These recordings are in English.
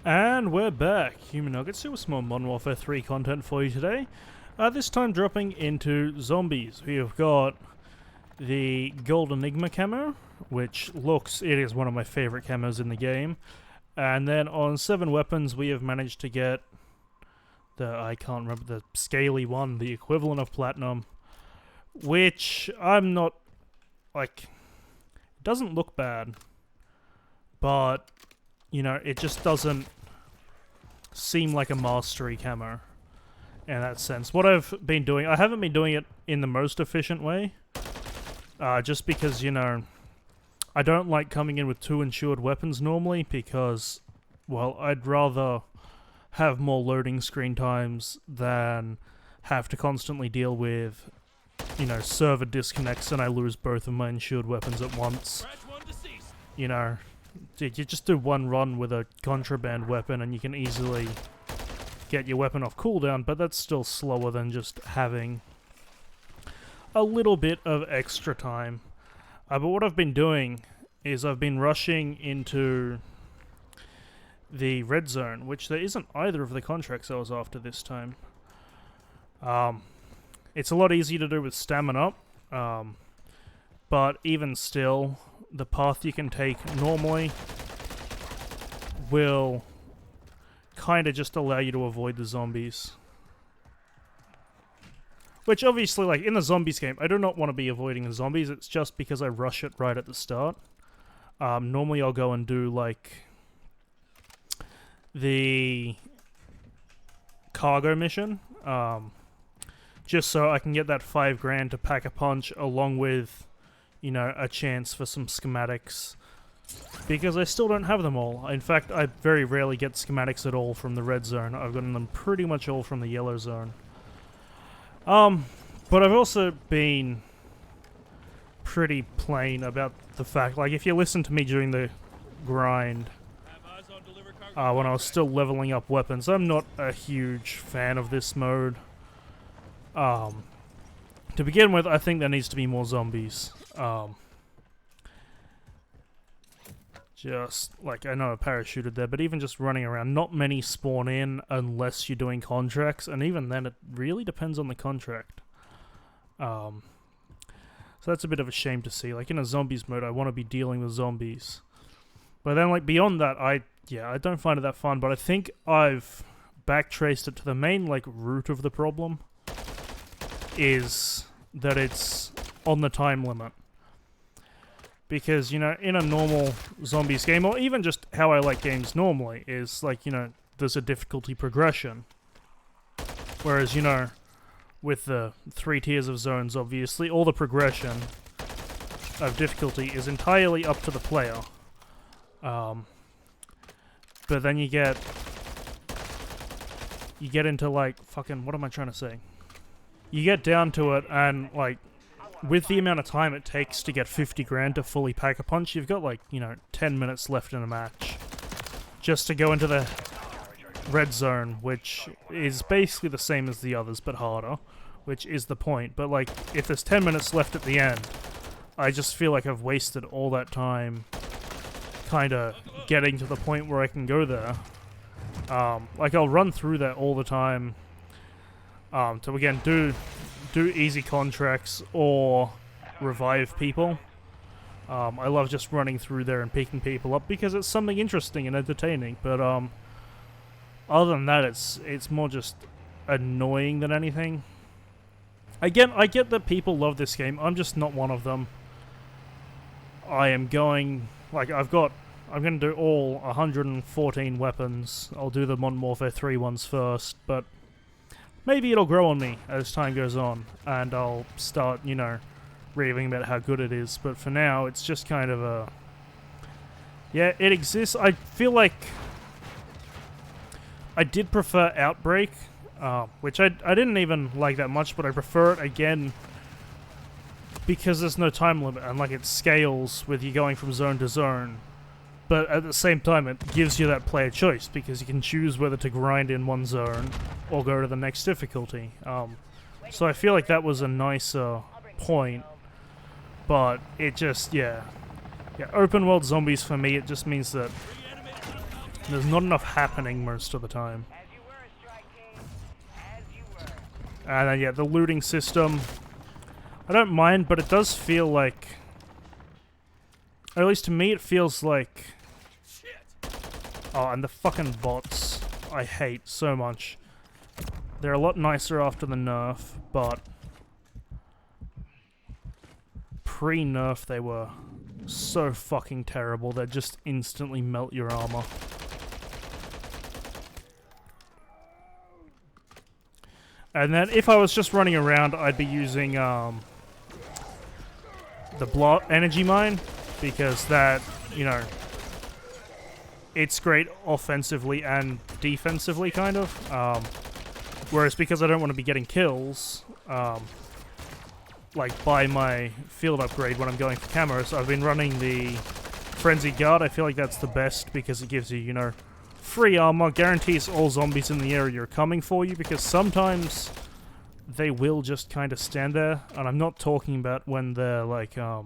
And we're back. Human Nuggets here with some more Modern Warfare 3 content for you today. This time dropping into zombies. We have got the Gold Enigma camo, which it is one of my favorite camos in the game. And then on 7 weapons we have managed to get I can't remember, the scaly one, the equivalent of platinum. Which I'm not, it doesn't look bad. But, you know, it just doesn't seem like a Mastery Camo in that sense. What I've been doing, I haven't been doing it in the most efficient way, just because, you know, I don't like coming in with 2 insured weapons normally because, well, I'd rather have more loading screen times than have to constantly deal with, you know, server disconnects and I lose both of my insured weapons at once. You know, you just do one run with a contraband weapon and you can easily get your weapon off cooldown, but that's still slower than just having a little bit of extra time. But what I've been doing is I've been rushing into the red zone, which there isn't either of the contracts I was after this time. It's a lot easier to do with stamina, but even still, the path you can take normally will kind of just allow you to avoid the zombies. Which obviously, like, in the zombies game, I do not want to be avoiding the zombies, it's just because I rush it right at the start. Normally I'll go and do, like, the cargo mission, just so I can get that 5 grand to pack a punch along with, you know, a chance for some schematics, because I still don't have them all. In fact, I very rarely get schematics at all from the red zone. I've gotten them pretty much all from the yellow zone. But I've also been pretty plain about the fact, like, if you listen to me during the grind, when I was still leveling up weapons, I'm not a huge fan of this mode. To begin with, I think there needs to be more zombies. Just, like, I know I parachuted there, but even just running around, not many spawn in unless you're doing contracts, and even then it really depends on the contract. So that's a bit of a shame to see. Like, in a zombies mode, I want to be dealing with zombies. But then, like, beyond that, I don't find it that fun, but I think I've backtraced it to the main, like, root of the problem is that it's on the time limit. Because, you know, in a normal zombies game, or even just how I like games normally, is, like, you know, there's a difficulty progression. Whereas, you know, with the 3 tiers of zones, obviously, all the progression of difficulty is entirely up to the player. But then you get into, like, fucking, what am I trying to say? You get down to it, and, like, with the amount of time it takes to get 50 grand to fully pack a punch, you've got, like, you know, 10 minutes left in a match. Just to go into the red zone, which is basically the same as the others, but harder, which is the point. But, like, if there's 10 minutes left at the end, I just feel like I've wasted all that time kinda getting to the point where I can go there. Like, I'll run through that all the time, to, again, do easy contracts or revive people. I love just running through there and picking people up because it's something interesting and entertaining, but other than that, it's more just annoying than anything. Again, I get that people love this game, I'm just not one of them. I am going, like, I'm going to do all 114 weapons. I'll do the Modern Warfare 3 ones first, but maybe it'll grow on me as time goes on, and I'll start, you know, raving about how good it is. But for now, it's just kind of a... Yeah, it exists. I feel like I did prefer Outbreak, which I didn't even like that much, but I prefer it again because there's no time limit, and, like, it scales with you going from zone to zone. But at the same time, it gives you that player choice, because you can choose whether to grind in one zone or go to the next difficulty. So I feel like that was a nicer point, but it just, yeah, open world zombies for me, it just means that There's not enough happening most of the time. And then, yeah, the looting system. I don't mind, but it does feel like... Or at least to me, it feels like... Oh, and the fucking bots. I hate so much. They're a lot nicer after the nerf, but... Pre-nerf, they were so fucking terrible. They'd just instantly melt your armor. And then if I was just running around, I'd be using the energy mine, because that, you know, it's great offensively and defensively, kind of. Whereas because I don't want to be getting kills, like by my field upgrade when I'm going for camos, I've been running the Frenzied Guard. I feel like that's the best because it gives you, you know, free armor, guarantees all zombies in the area are coming for you, because sometimes they will just kind of stand there, and I'm not talking about when they're like, you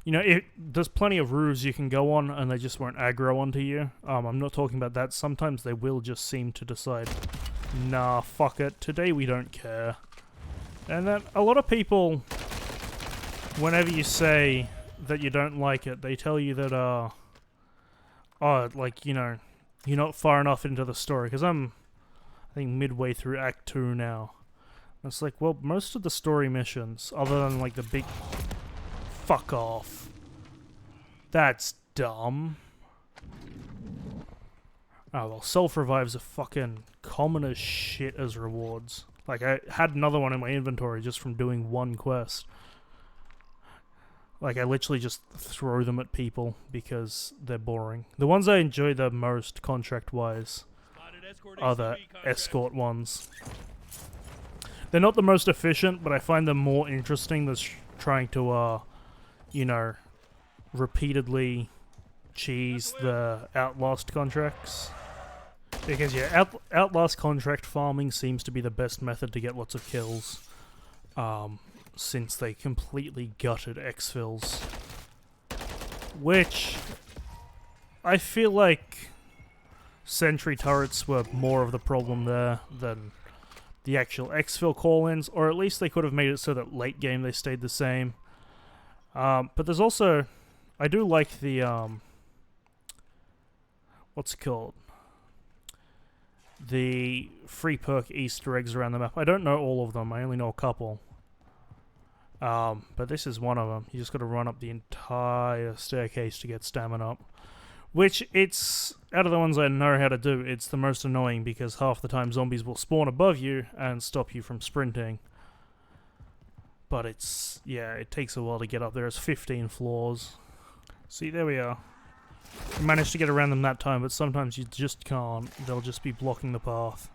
know, there's plenty of roofs you can go on and they just won't aggro onto you. I'm not talking about that. Sometimes they will just seem to decide, nah, fuck it, today we don't care. And then a lot of people, whenever you say that you don't like it, they tell you that, oh, like, you know, you're not far enough into the story, because I think, midway through Act 2 now. And it's like, well, most of the story missions, other than, like, the big... Fuck off. That's dumb. Oh, well, self-revives are fucking common as shit as rewards. Like, I had another one in my inventory just from doing one quest. Like, I literally just throw them at people because they're boring. The ones I enjoy the most, contract-wise, are the escort ones. They're not the most efficient, but I find them more interesting than trying to, you know, repeatedly cheese the Outlast contracts. Because, yeah, Outlast contract farming seems to be the best method to get lots of kills. Since they completely gutted exfils. Which, I feel like sentry turrets were more of the problem there than the actual exfil call-ins, or at least they could have made it so that late game they stayed the same. But there's also, I do like the, what's it called? The free perk Easter eggs around the map. I don't know all of them, I only know a couple. But this is one of them. You just got to run up the entire staircase to get stamina up. Which, it's, out of the ones I know how to do, it's the most annoying because half the time zombies will spawn above you and stop you from sprinting. But it's, yeah, it takes a while to get up there. It's 15 floors. See, there we are. I managed to get around them that time, but sometimes you just can't. They'll just be blocking the path.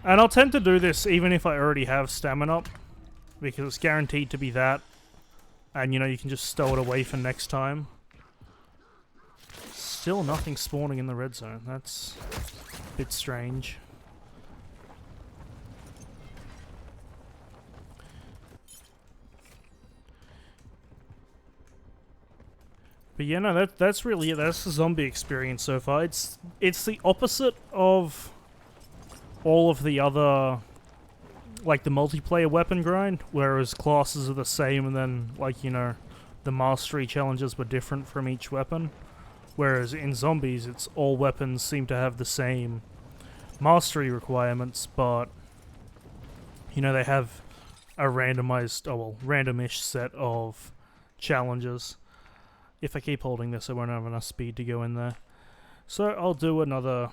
And I'll tend to do this even if I already have stamina up, because it's guaranteed to be that. And, you know, you can just stow it away for next time. Still nothing spawning in the red zone. That's a bit strange. But yeah, no, that's really it. That's the zombie experience so far. It's the opposite of all of the other, like the multiplayer weapon grind, whereas classes are the same and then, like, you know, the mastery challenges were different from each weapon. Whereas in zombies, it's all weapons seem to have the same mastery requirements, but, you know, they have a randomized, oh well, randomish set of challenges. If I keep holding this, I won't have enough speed to go in there. So I'll do another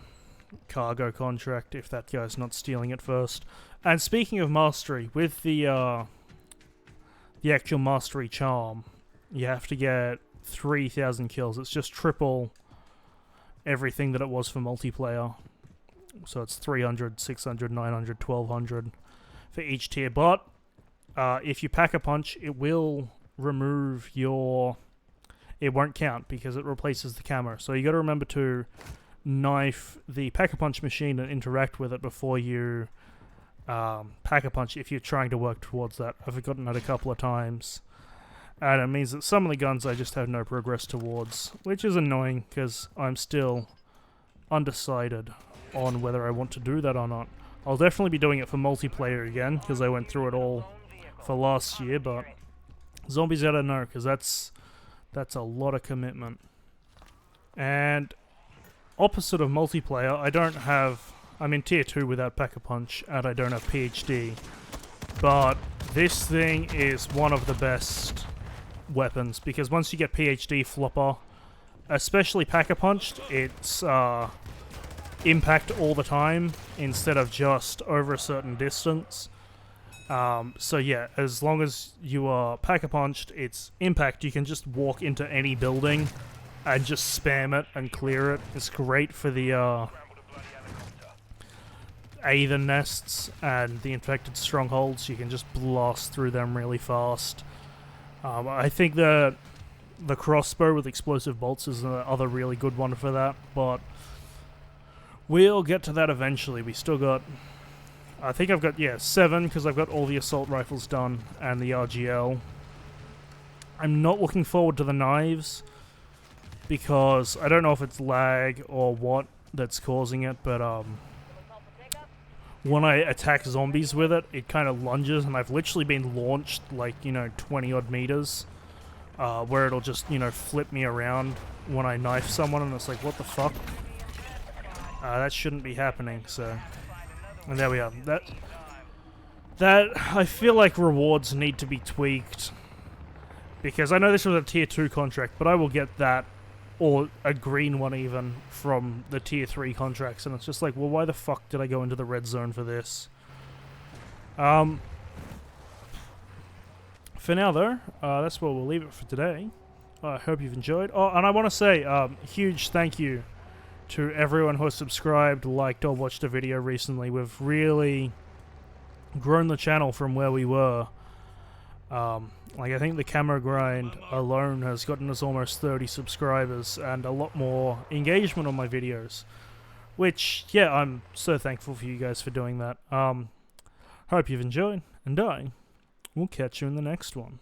cargo contract if that guy's not stealing it first. And speaking of mastery, with the actual mastery charm, you have to get 3,000 kills. It's just triple everything that it was for multiplayer. So it's 300, 600, 900, 1200 for each tier. But if you pack a punch, it will remove your... It won't count because it replaces the camo. So you got to remember to knife the pack-a-punch machine and interact with it before you pack-a-punch if you're trying to work towards that. I've forgotten that a couple of times. And it means that some of the guns I just have no progress towards, which is annoying because I'm still undecided on whether I want to do that or not. I'll definitely be doing it for multiplayer again because I went through it all for last year, but zombies I don't know because that's a lot of commitment. And opposite of multiplayer, I'm in tier 2 without Pack-a-Punch and I don't have PhD, but this thing is one of the best weapons because once you get PhD flopper, especially Pack-a-Punched, it's impact all the time instead of just over a certain distance. So yeah, as long as you are Pack-a-Punched, it's impact. You can just walk into any building and just spam it and clear it. It's great for the Aether nests and the infected strongholds. You can just blast through them really fast. I think the crossbow with explosive bolts is another really good one for that, but we'll get to that eventually. We still got, I think I've got, 7, because I've got all the assault rifles done and the RGL. I'm not looking forward to the knives because I don't know if it's lag or what that's causing it, but when I attack zombies with it, it kind of lunges, and I've literally been launched like, 20 odd meters, where it'll just, flip me around when I knife someone, and it's like, what the fuck? That shouldn't be happening, so... And there we are. That, I feel like rewards need to be tweaked, because I know this was a tier 2 contract, but I will get that, or a green one even, from the tier 3 contracts, and it's just like, well, why the fuck did I go into the red zone for this? For now, though, that's where we'll leave it for today. I hope you've enjoyed. Oh, and I want to say, huge thank you to everyone who has subscribed, liked, or watched a video recently. We've really grown the channel from where we were. I think the camo grind alone has gotten us almost 30 subscribers and a lot more engagement on my videos. Which, yeah, I'm so thankful for you guys for doing that. Hope you've enjoyed, and I will catch you in the next one.